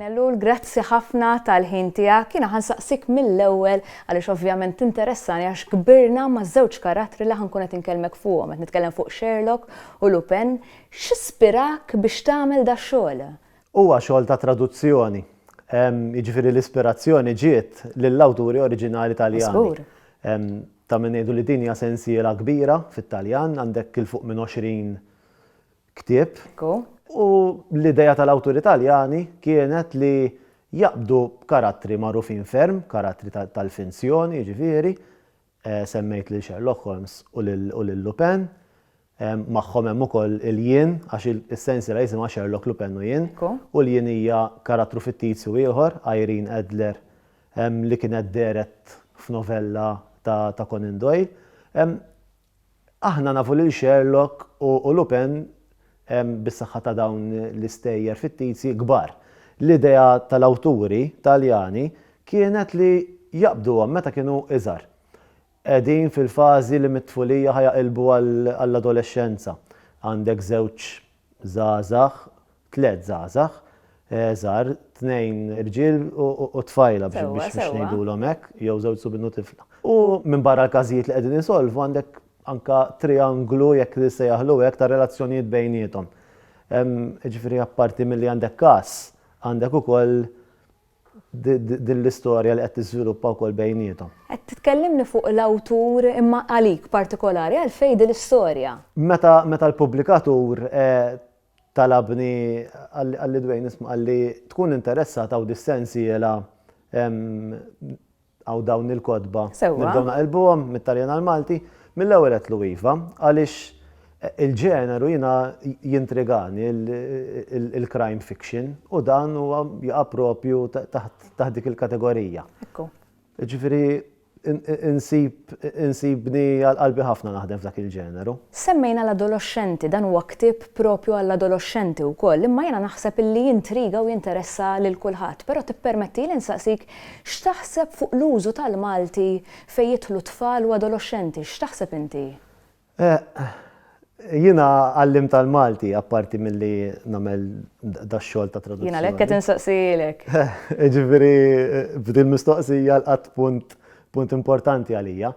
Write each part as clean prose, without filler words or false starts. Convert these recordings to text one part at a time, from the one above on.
Ellul, grazzi ħafna tal-ħin tiegħek. Jiena ħansaqsik mill-ewwel għaliex ovvjament interessani għax kbirna ma' żewġ karattri li ħankun qed inkellmek fuqhom, qed nitkellem fuq Sherlock u Lupin. X'ispirak biex tagħmel da xogħol? Huwa xogħol ta' traduzzjoni. Jiġifieri l-ispirazzjoni ġiet lill-awturi oriġinali Taljani. Ta' min ngħidu li din hija sensiela kbira fit-Taljan, għandek il fuq minn 20 ktieb. U l-idea tal-awturi Taljani kienet li jaqbdu karattri magħrufin ferm, karattri tal-finzjoni, jiġifieri, semmejt lil Sherlock Holmes u lil Lupin, magħhom hemm ukoll il-jien għax is-sensiela jisimha Sherlock Lupin u jien, u l-jien hija karattru fittizju ieħor, Irene Adler, li kienet deret f'novella ta' Conan Doyle. Aħna nafu lil Sherlock u Lupin bis-saħħa ta' dawn l-istejjer fittizji kbar. L-idea tal-awturi Taljani kienet li jaqbduhom meta kienu iżgħar. Qegħdin fil-fażi li mit-tfulija ħajaqilbu għall-adolescenza. Għandek żewġ żgħażagħ, tliet żgħażagħ, żgħar, tnejn irġiel u tfajla biex ngħidulhom hekk, jew żewġ subin u tifla. U minn barra l-każijiet li qegħdin isolvu għandek anka trianglu jekk li se jaħlu hekk ta' relazzjonijiet bejniethom. Ġifieri apparti milli għandek każ, għandek ukoll din l-istorja li qed tiżviluppa wkoll bejniethom. Qed titkellimni fuq l-awtur imma għalik partikolari għalfejn din l-istorja. Meta l-pubblikatur talabni għalli dwejn isma' għalli tkun interessata u dis-sensiela għaw dawn il-kodba nibdew naqilbuhom mit-Taljan għal-Malti, mill-ewwel qed iva għaliex il-ġeneru jiena jintrigani il-crime fiction u dan huwa jaqa' proprju taħt dik il-kategorija. Ġifieri insibni għal-qalbi ħafna naħdem f'dak il-ġeneru. Semmejna l-adolescenti, dan huwa ktieb propju għall-adolescenti wkoll, imma jiena naħseb illi jintriga u jinteressa lil kulħadd, però tippermettili nsaqsik x'taħseb fuq l-użu tal-Malti fejn jidħlu tfal u adolescenti, x'taħseb inti? Jiena għallim tal-Malti apparti milli nagħmel dax-xogħol ta' traduzzjoni. Jiena lek qed insaqsilek. Ġifieri b'din mistoqsija l-qatt punt importanti għalija.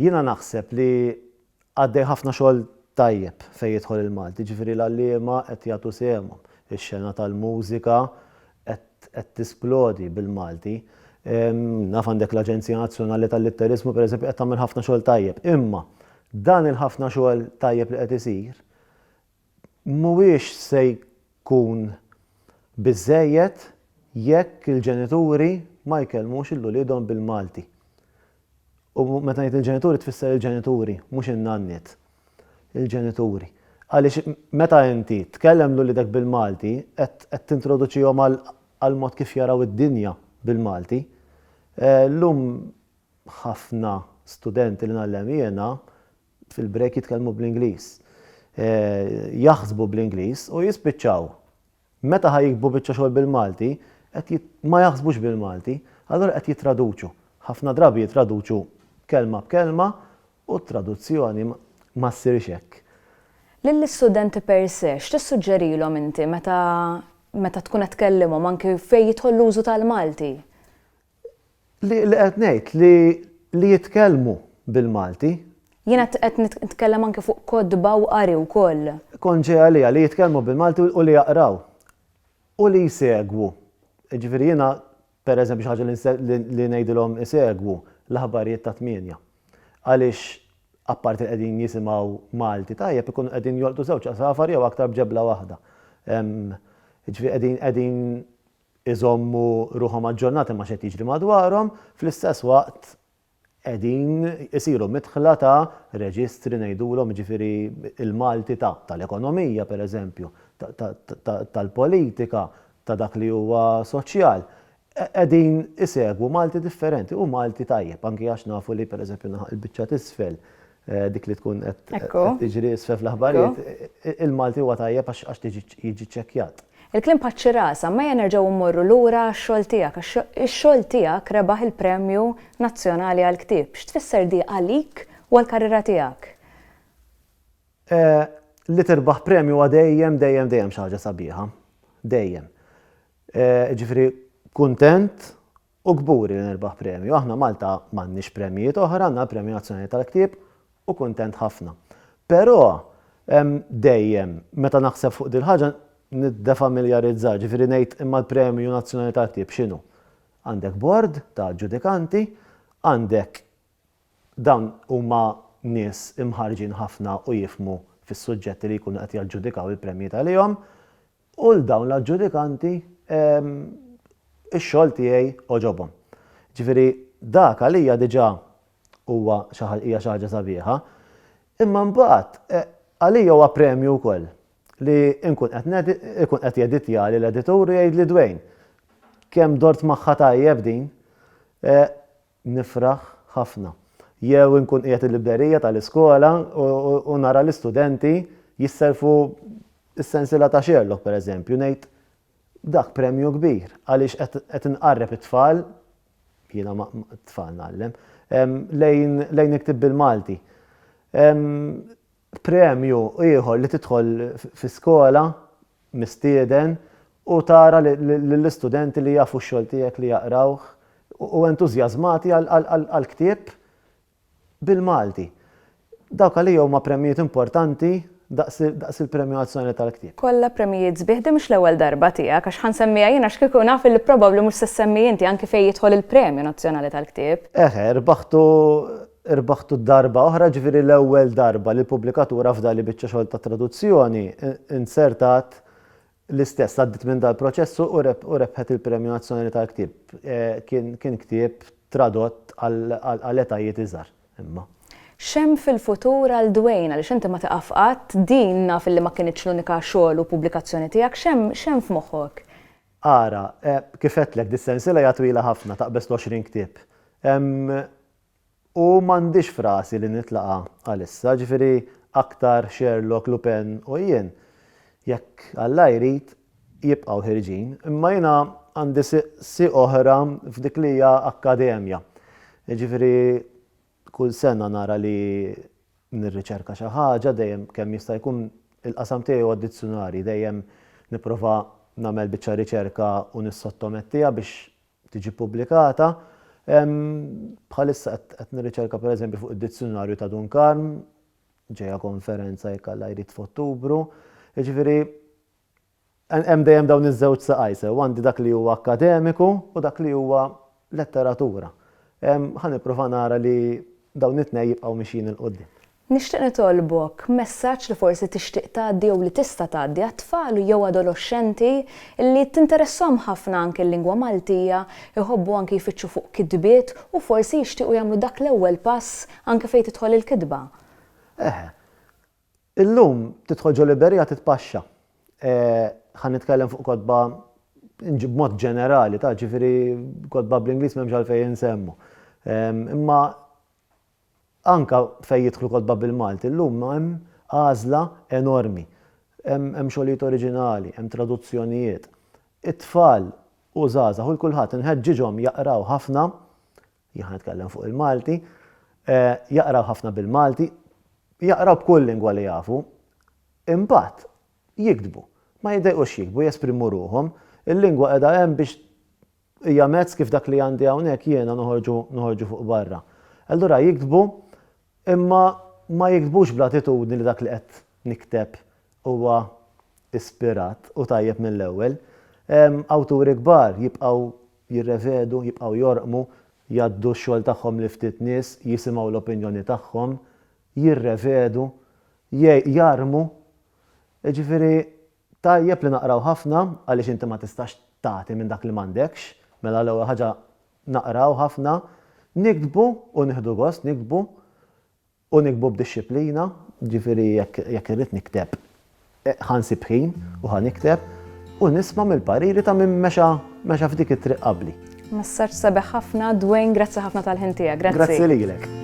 Jiena naħseb li għaddej ħafna xogħol tajjeb fejn jidħol il-Malti, ġifieri l-għalliema qed jagħtu sehemhom. Ix-xena tal-mużika qed tisplodi bil-Malti. Naf għandek l-Aġenzija Nazzjonali tal-Litterizmu pereżempju qed tagħmel ħafna xogħol tajjeb. Imma dan il-ħafna xogħol tajjeb li qed isir mhuwiex se jkun biżżejjed jekk il-ġenituri ma jkellmux il-wliedhom bil-Malti. U meta ngħid il-ġenituri tfisser il-ġenituri, mhux in-nanniet. Il-ġenituri. Għaliex meta inti tkellem lulidek bil-Malti qed tintroduċihom għal mod kif jaraw id-dinja bil-Malti. Llum ħafna studenti li nagħllem jiena fil-break jitkellmu bl-Ingliż. Jaħsbu bl-Ingliż u jispiċċaw. Meta ħajkbu biċċa xogħol bil-Malti, ma jaħsbux bil-Malti, allura qed jitraduċu. Ħafna drabi jitraduċu kelma b'kelma u t-traduzzjoni ma ssirx hekk. Lill-istudenti per se, x'tissuġġerilhom inti meta tkun qed tkellimhom anke fejn jidħol l-użu tal-Malti? Li qed ngħid li jitkellmu bil-Malti. Jiena qed nitkellem anke fuq kodba u qari wkoll. Konġej għalija li jitkellmu bil-Malti u li jaqraw u li jsegwu. Ġifieri jiena pereżempju xi ħaġa li ngħidilhom isegwu l-aħbarijiet ta' 8. Għaliex apparti qegħdin jisimgħu Malti tajjeb ikunu qegħdin jolqtu żewġ asafar jew aktar b'ġebla waħda. Ġifieri qegħdin iżommu ruħhom aġġornati ma' x'qed jiġri madwarhom, fl-istess waqt qegħdin isiru midħla ta' reġistri ngħidulhom ġifieri il-Malti tal-ekonomija pereżempju, tal-politika, ta' dak li huwa soċjal. Qegħdin isegwu Malti differenti u Malti tajjeb, anke għax nafu li pereżempju il-biċċa t'isfel dik li tkun qed tiġri isfel fl-aħbarijiet, il-Malti huwa tajjeb għax jiġi ċċekkjat. Il-klim paċċi rasa, ma nerġgħu mmorru lura x-xogħol tiegħek. Ix-xogħol tiegħek rebaħ il-Premju Nazzjonali għall-Ktieb. X'tfisser di għalik u għall-karriera tiegħek? Li tirbaħ premju huwa dejjem xi ħaġa sabiħa. Dejjem. Ġifri kuntent u gburi li nirbaħ premju. Aħna Malta m'għandniex premijiet oħra, għandna Premju Nazzjonali tal-Ktieb u kuntent ħafna. Però dejjem meta naħseb fuq dil ħaġa niddefamiljarizza, ġifieri ngħid imma l-Premju Nazzjonali tal-Ktieb x'inhu? Għandek bord ta' ġudikanti, għandek dawn huma nies imħarġin ħafna u jifmu fis-suġġetti li jkunu qed jaġġudikaw il-premji tal-ihom, u l-dawn l-ġudikanti ix-xogħol tiegħi oġobhom. Ġifieri dak għalija diġà huwa hija xi ħaġa sabiħa, imma mbagħad għalija huwa premju wkoll li nkun qed jedittja li l-editur jgħid li Dwejn kemm dort magħha tajjeb din, nifraħ ħafna. Jew inkun qiegħed il-librerija tal-iskola u nara l-istudenti jisselfu s-sensiela ta' Sherlock pereżempju, ngħid dak premju kbir għaliex qed inqarreb it-tfal, jiena t-tfal nagħllem, lejn iktib bil-Malti. Premju ieħor li tidħol fi-skola mistieden u tara lill-istudenti li jafu x-xogħol tiegħek li jaqrawh u entużjażmati għall-ktieb bil-Malti. Dawk għalija huma premijiet importanti daqs il-Premju Nazzjonali tal-Ktieb. Kollha premijiet sbieħ di mhux l-ewwel darba tiegħek għax ħansemmija jiena x'kieku naf li probabbli mhux se semmi inti anke fejn jidħol il-Premju Nazzjonali tal-Ktieb. Irbaħtu d-darba oħra, ġifieri l-ewwel darba li l-pubblikatura f'dali biċċa xogħol ta' traduzzjoni insertat l-istess għaddit minn dal-proċessu u rebħet il-Premju Nazzjonali tal-Ktieb. Kien ktieb tradott għal etajiet iżgħar imma. Xem fil-futur għal Dwejn għaliex inti ma taqaf qatt din naf li ma kienx l-unika xogħol u pubblikazzjoni tiegħek, xem f'moħħok? Ara, kif qedtlek dis-sensiela hija twila ħafna taqbes 20 ktieb. U m'għandix frasi li nitlaqa għalissa, ġifieri aktar Sherlock, Lupin u jien. Jekk Alla jrid jibqgħu ħirġin, imma jiena għandi si oħra f'dik li hija akkademja. Ġifieri kull sena nara li nirriċerka xi ħaġa dejjem kemm jista' jkun il-qasam tiegħi huwa addizzjonali, dejjem nipprova nagħmel biċċa riċerka u nissottomettiha biex tiġi pubblikata. Bħalissa qed nirriċerka pereżempju fuq id-dizzjonarju ta' Dunkarm, ġejja konferenza jekk Alla jrid f'Ottubru. Jiġifieri hemm dejjem dawn iż-żewġ saqajsa, għandi dak li huwa akademiku u dak li huwa letteratura. Ħanipprova nara li dawn it-tnejn jibqgħu mixjin il-qudiem. Nixtieq nitolbok messaġġ li forsi tixtieq tgħaddi jew li tista' tgħaddi għat-tfal jew adolescenti li tinteressahom ħafna anke l-lingwa Maltija, iħobbu anke jfittxu fuq kitbiet u forsi jixtiequ jagħmlu dak l-ewwel pass anke fejn tidħol il-kitba. Illum tidħol ġo Liberija titpaxxa. Ħan nitkellem fuq kotba b'mod ġenerali, ġifieri kotba bl-Ingliż m'hemmx għalfejn insemmu. Imma anka fejn jidħlu kotba bil-Malti, illum hemm għażla enormi. Hemm xogħlijiet oriġinali, hemm traduzzjonijiet. It-tfal u żgħażagħ u kulħadd inħeġġiġhom jaqraw ħafna, jien nitkellem fuq il-Malti, jaqraw ħafna bil-Malti, jaqraw b'kull lingwa li jafu, imbagħad jiktbu. Ma jidejqux jiktbu, jesprimu ruhom, il-lingwa qiegħda hemm biex hija mezz kif dak li għandi hawnhekk jiena noħorġu fuq barra. Allura jiktbu, imma ma jiktbux bl-attitudni li dak li qed nikteb huwa ispirat u tajjeb mill-ewwel. Awturi kbar jibqgħu jirrevedu, jibqgħu jorqmu, jgħaddu x-xogħol tagħhom li ftit nies, jisimgħu l-opinjoni tagħhom, jirrevedu, jarmu. Ġifieri tajjeb li naqraw ħafna għaliex inti ma tistax tagħti minn dak li m'għandekx, mela l-ewwel ħaġa naqraw ħafna, nikdbu u nieħdu gost, nikdbu u nikbu b'dixxiplina, ġifieri jekk irrid nikteb ħansib ħin u ħanikteb u nisma' mill-pariri ta' min mexa f'dik it-triq qabli. Messaġġ sabiħ ħafna, Dwejn, grazzi ħafna tal-ħin tiegħek. Grazzi lilek.